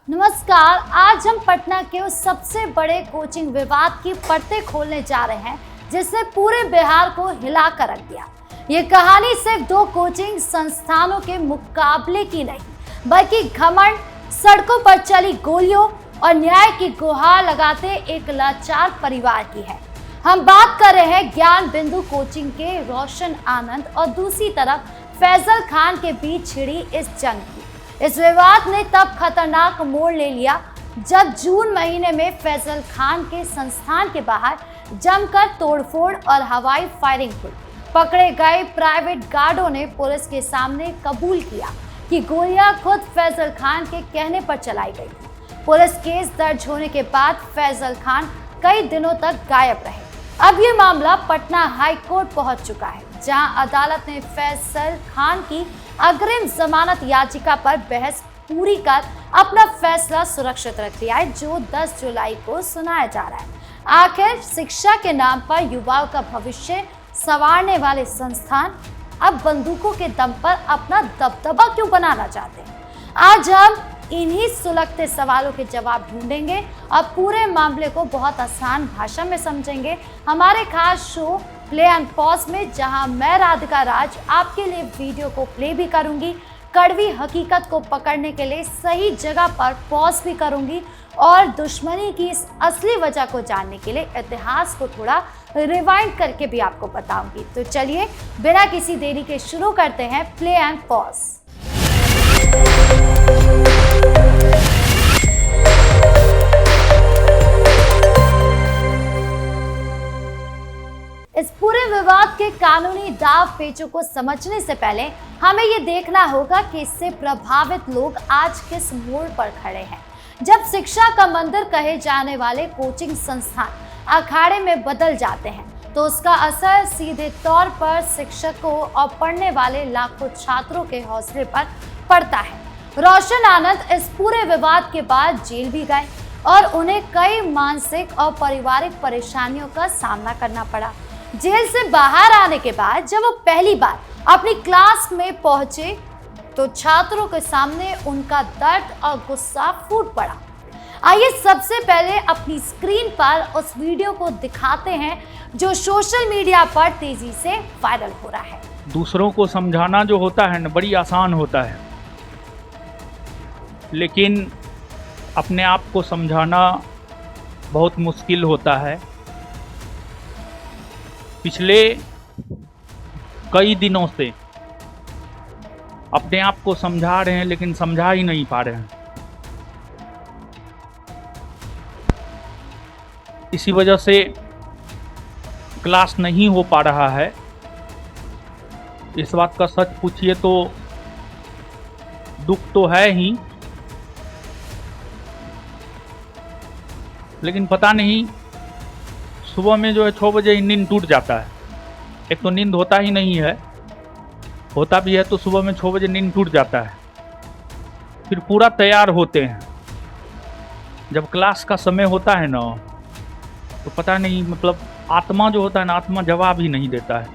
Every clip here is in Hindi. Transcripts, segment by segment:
नमस्कार। आज हम पटना के उस सबसे बड़े कोचिंग विवाद की परतें खोलने जा रहे हैं जिसने पूरे बिहार को हिला कर रख दिया। ये कहानी सिर्फ दो कोचिंग संस्थानों के मुकाबले की नहीं बल्कि घमंड, सड़कों पर चली गोलियों और न्याय की गुहार लगाते एक लाचार परिवार की है। हम बात कर रहे हैं ज्ञान बिंदु कोचिंग के रोशन आनंद और दूसरी तरफ फैजल खान के बीच छिड़ी इस जंग की। इस विवाद ने तब खतरनाक मोड़ ले लिया जब जून महीने में फैजल खान के संस्थान के बाहर जमकर तोड़फोड़ और हवाई फायरिंग हुई। पकड़े गए प्राइवेट गार्डों ने पुलिस के सामने कबूल किया कि गोलियां खुद फैजल खान के कहने पर चलाई गई थी। पुलिस केस दर्ज होने के बाद फैजल खान कई दिनों तक गायब रहे। अब ये मामला पटना हाई कोर्ट पहुंच चुका है, जहां अदालत ने फैजल खान की अग्रिम जमानत याचिका पर बहस पूरी कर अपना फैसला सुरक्षित रख लिया है, जो 10 जुलाई को सुनाया जा रहा है। आखिर शिक्षा के नाम पर युवाओं का भविष्य संवारने वाले संस्थान अब बंदूकों के दम पर अपना दबदबा क्यों बनाना चाहते हैं? आज हम इन्हीं सुलगते सवालों के जवाब ढूंढेंगे और पूरे मामले को बहुत आसान भाषा में समझेंगे हमारे खास शो प्ले एंड पॉज में, जहां मैं राधिका राज आपके लिए वीडियो को प्ले भी करूंगी, कड़वी हकीकत को पकड़ने के लिए सही जगह पर पॉज भी करूंगी और दुश्मनी की इस असली वजह को जानने के लिए इतिहास को थोड़ा रिवाइंड करके भी आपको बताऊंगी। तो चलिए बिना किसी देरी के शुरू करते हैं प्ले एंड पॉज। इस पूरे विवाद के कानूनी दाव पेचों को समझने से पहले हमें ये देखना होगा कि इससे प्रभावित लोग आज किस मोड़ पर खड़े हैं। जब शिक्षा का मंदिर कहे जाने वाले कोचिंग संस्थान अखाड़े में बदल जाते हैं तो उसका असर सीधे तौर पर शिक्षकों और पढ़ने वाले लाखों छात्रों के हौसले पर पड़ता है। रोशन आनंद इस पूरे विवाद के बाद जेल भी गए और उन्हें कई मानसिक और पारिवारिक परेशानियों का सामना करना पड़ा। जेल से बाहर आने के बाद जब वो पहली बार अपनी क्लास में पहुंचे तो छात्रों के सामने उनका दर्द और गुस्सा फूट पड़ा। आइए सबसे पहले अपनी स्क्रीन पर उस वीडियो को दिखाते हैं जो सोशल मीडिया पर तेजी से वायरल हो रहा है। दूसरों को समझाना जो होता है ना, बड़ी आसान होता है, लेकिन अपने आप को समझाना बहुत मुश्किल होता है। पिछले कई दिनों से अपने आप को समझा रहे हैं लेकिन समझा ही नहीं पा रहे हैं। इसी वजह से क्लास नहीं हो पा रहा है। इस बात का सच पूछिए तो दुख तो है ही, लेकिन पता नहीं सुबह में जो है 6 बजे नींद टूट जाता है। एक तो नींद होता ही नहीं है, होता भी है तो सुबह में 6 बजे नींद टूट जाता है। फिर पूरा तैयार होते हैं, जब क्लास का समय होता है ना तो पता नहीं, मतलब आत्मा जो होता है ना, आत्मा जवाब ही नहीं देता है।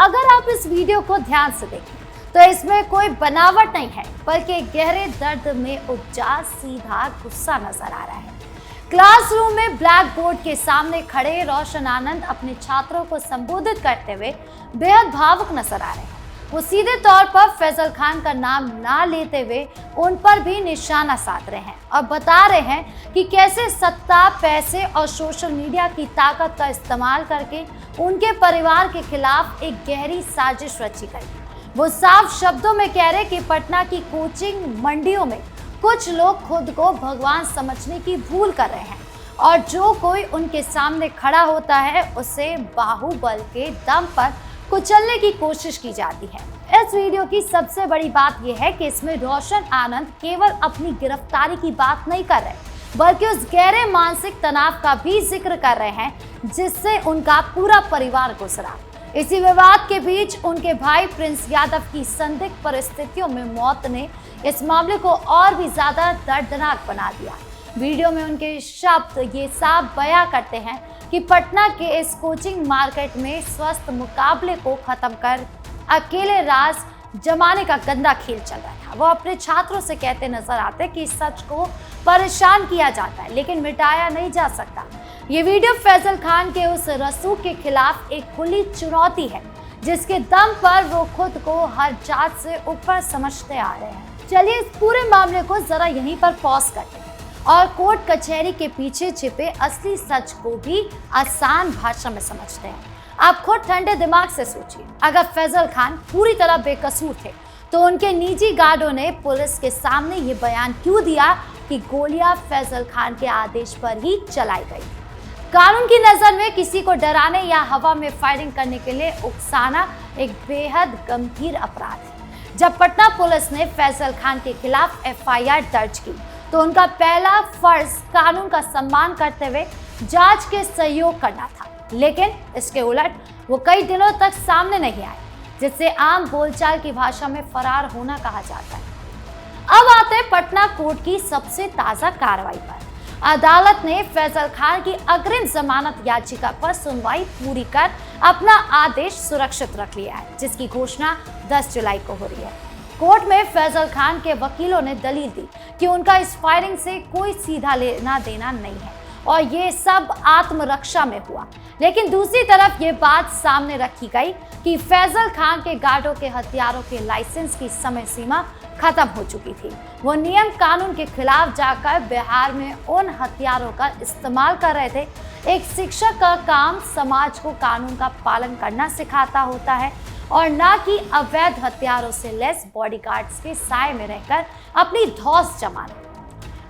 अगर आप इस वीडियो को ध्यान से देखें तो इसमें कोई बनावट नहीं है बल्कि गहरे दर्द में उपजा सीधा गुस्सा नजर आ रहा है। क्लासरूम में ब्लैक बोर्ड के सामने खड़े रोशन आनंद अपने छात्रों को संबोधित करते हुए बेहद भावुक नजर आ रहे हैं। वो सीधे तौर पर फैजल खान का नाम ना लेते हुए उन पर भी निशाना साध रहे हैं और बता रहे हैं कि कैसे सत्ता, पैसे और सोशल मीडिया की ताकत का इस्तेमाल करके उनके परिवार के खिलाफ एक गहरी साजिश रची गई। वो साफ शब्दों में कह रहे कि पटना की कोचिंग मंडियों में कुछ लोग खुद को भगवान समझने की भूल कर रहे हैं और जो कोई उनके सामने खड़ा होता है उसे बाहुबल के दम पर कुचलने की कोशिश की जाती है। इस वीडियो की सबसे बड़ी बात यह है कि इसमें रोशन आनंद केवल अपनी गिरफ्तारी की बात नहीं कर रहे बल्कि उस गहरे मानसिक तनाव का भी जिक्र कर रहे हैं जिससे उनका पूरा परिवार गुजरा। इसी विवाद के बीच उनके भाई प्रिंस यादव की संदिग्ध परिस्थितियों में मौत ने इस मामले को और भी ज्यादा दर्दनाक बना दिया। वीडियो में उनके शब्द ये साफ बयां करते हैं कि पटना के इस कोचिंग मार्केट में स्वस्थ मुकाबले को खत्म कर अकेले राज जमाने का गंदा खेल चल रहा था। था। वो अपने छात्रों से कहते नजर आते कि सच को परेशान किया जाता है लेकिन मिटाया नहीं जा सकता। ये वीडियो फैजल खान के उस रसूख के खिलाफ एक खुली चुनौती है जिसके दम पर वो खुद को हर जात से ऊपर समझते आ रहे हैं। चलिए इस पूरे मामले को जरा यहीं पर पॉज करते हैं और कोर्ट कचहरी के पीछे छिपे असली सच को भी आसान भाषा में समझते हैं। आप खुद ठंडे दिमाग से सोचिए, अगर फैजल खान पूरी तरह बेकसूर थे तो उनके निजी गार्डों ने पुलिस के सामने ये बयान क्यों दिया कि गोलियां फैजल खान के आदेश पर ही चलाई गई। कानून की नजर में किसी को डराने या हवा में फायरिंग करने के लिए उकसाना एक बेहद गंभीर अपराध है। जब पटना पुलिस ने फैजल खान के खिलाफ एफआईआर दर्ज की तो उनका पहला फर्ज कानून का सम्मान करते हुए जांच के सहयोग करना था, लेकिन इसके उलट वो कई दिनों तक सामने नहीं आए, जिससे आम बोलचाल की भाषा में फरार होना कहा जाता है। अब आते हैं पटना कोर्ट की सबसे ताजा कार्रवाई पर। अदालत ने फैजल खान की अग्रिम जमानत याचिका पर सुनवाई पूरी कर अपना आदेश सुरक्षित रख लिया है, जिसकी घोषणा 10 जुलाई को हो रही है। कोर्ट में फैजल खान के वकीलों ने दलील दी कि उनका इस फायरिंग से कोई सीधा लेना देना नहीं है और ये सब आत्मरक्षा में हुआ। लेकिन दूसरी तरफ ये बात सामने रखी गई कि फैजल खान के गार्डों के हथियारों के लाइसेंस की समय सीमा खत्म हो चुकी थी। वो नियम कानून के खिलाफ जाकर बिहार में उन हथियारों का इस्तेमाल कर रहे थे। एक शिक्षक का काम समाज को कानून का पालन करना सिखाता होता है और न कि अवैध हथियारों से लैस बॉडीगार्ड्स के साए में रहकर अपनी धौंस जमाना।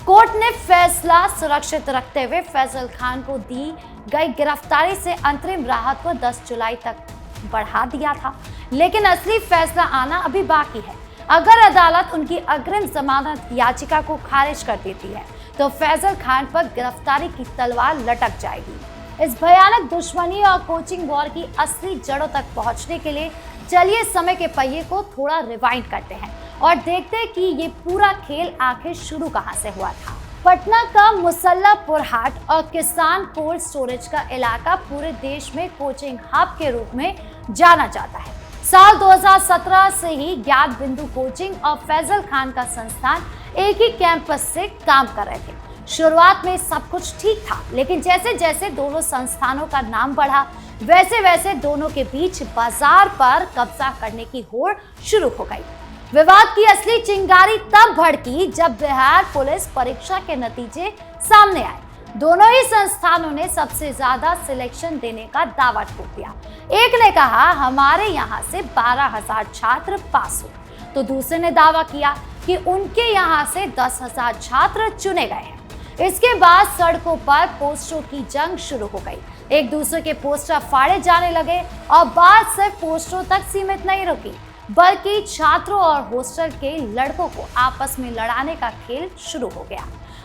कोर्ट ने फैसला सुरक्षित रखते हुए फैजल खान को दी गई गिरफ्तारी से अंतरिम राहत को 10 जुलाई तक बढ़ा दिया था, लेकिन असली फैसला आना अभी बाकी है। अगर अदालत उनकी अग्रिम जमानत याचिका को खारिज कर देती है तो फैजल खान पर गिरफ्तारी की तलवार लटक जाएगी। इस भयानक दुश्मनी और कोचिंग वॉर की असली जड़ों तक पहुंचने के लिए चलिए समय के पहिए को थोड़ा रिवाइंड करते हैं और देखते हैं कि ये पूरा खेल आखिर शुरू कहां से हुआ था। पटना का मुसल्लापुर हाट और किसान कोल्ड स्टोरेज का इलाका पूरे देश में कोचिंग हब के रूप में जाना जाता है। साल 2017 से ही ज्ञात बिंदु कोचिंग और फैजल खान का संस्थान एक ही कैंपस से काम कर रहे थे। शुरुआत में सब कुछ ठीक था, लेकिन जैसे जैसे दोनों संस्थानों का नाम बढ़ा वैसे वैसे दोनों के बीच बाजार पर कब्जा करने की होड़ शुरू हो गई। विवाद की असली चिंगारी तब भड़की जब बिहार पुलिस परीक्षा के नतीजे सामने आए। दोनों ही संस्थानों ने सबसे ज्यादा सिलेक्शन देने का दावा ठोक दिया। एक ने कहा हमारे यहाँ से 12,000 छात्र पास हुए, तो दूसरे ने दावा किया कि उनके यहाँ से 10,000 छात्र चुने गए हैं। इसके बाद सड़कों पर पोस्टरों की जंग शुरू हो गई। एक दूसरे के पोस्टर फाड़े जाने लगे और बात सिर्फ पोस्टरों तक सीमित नहीं रुकी, बल्कि छात्रों और हॉस्टल के लड़कों को आपस में लड़ाने का खेल शुरू हो गया।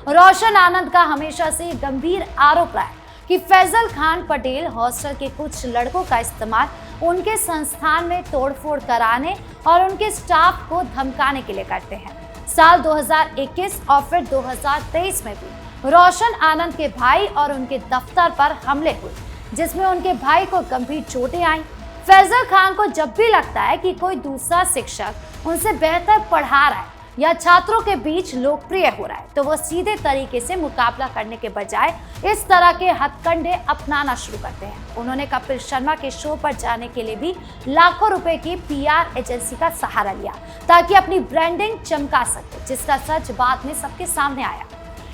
रोशन आनंद का हमेशा से गंभीर आरोप रहा है कि फैजल खान पटेल हॉस्टल के कुछ लड़कों का इस्तेमाल उनके संस्थान में तोड़फोड़ कराने और उनके स्टाफ को धमकाने के लिए करते हैं। साल 2021 और फिर 2023 में भी रोशन आनंद के भाई और उनके दफ्तर पर हमले हुए, जिसमें उनके भाई को गंभीर चोटें आईं। फैजल खान को जब भी लगता है कि कोई दूसरा शिक्षक उनसे बेहतर पढ़ा रहा है या छात्रों के बीच लोकप्रिय हो रहा है, तो वो सीधे तरीके से मुकाबला करने के बजाय इस तरह के हथकंडे अपनाना शुरू करते हैं। उन्होंने कपिल शर्मा के शो पर जाने के लिए भी लाखों रुपए की PR एजेंसी का सहारा लिया ताकि अपनी ब्रांडिंग चमका सके, जिसका सच बाद में सबके सामने आया।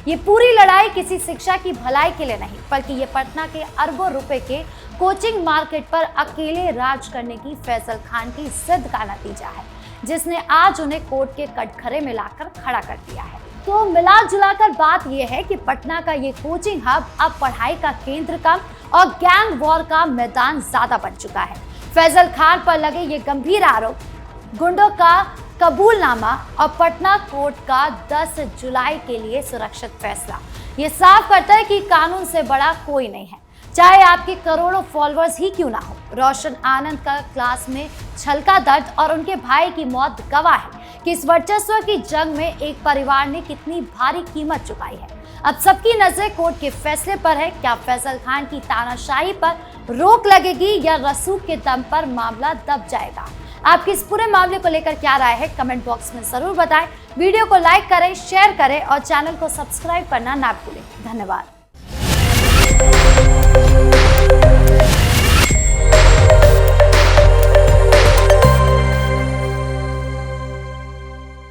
ये पूरी लड़ाई किसी शिक्षा की भलाई के लिए नहीं, बल्कि ये पटना के अरबों रुपए के कोचिंग मार्केट पर अकेले राज करने की फैजल खान की जिद का नतीजा है, जिसने आज उन्हें कोर्ट के कटघरे में लाकर खड़ा कर दिया है। तो मिला जुलाकर बात यह है कि पटना का ये कोचिंग हब अब पढ़ाई का केंद्र कम और गैंग वॉर का मैदान ज्यादा बन चुका है। फैजल खान पर लगे ये गंभीर आरोप, गुंडों का कबूलनामा और पटना कोर्ट का 10 जुलाई के लिए सुरक्षित फैसला ये साफ करता है कि कानून से बड़ा कोई नहीं है, चाहे आपके करोड़ों फॉलोअर्स ही क्यों ना हो। रोशन आनंद का क्लास में छलका दर्द और उनके भाई की मौत गवाह है कि इस वर्चस्व की जंग में एक परिवार ने कितनी भारी कीमत चुकाई है। अब सबकी नजर कोर्ट के फैसले पर है। क्या फैजल खान की तानाशाही पर रोक लगेगी या रसूख के दम पर मामला दब जाएगा? आपकी इस पूरे मामले को लेकर क्या राय है कमेंट बॉक्स में जरूर बताएं। वीडियो को लाइक करें, शेयर करें और चैनल को सब्सक्राइब करना ना भूलें। धन्यवाद।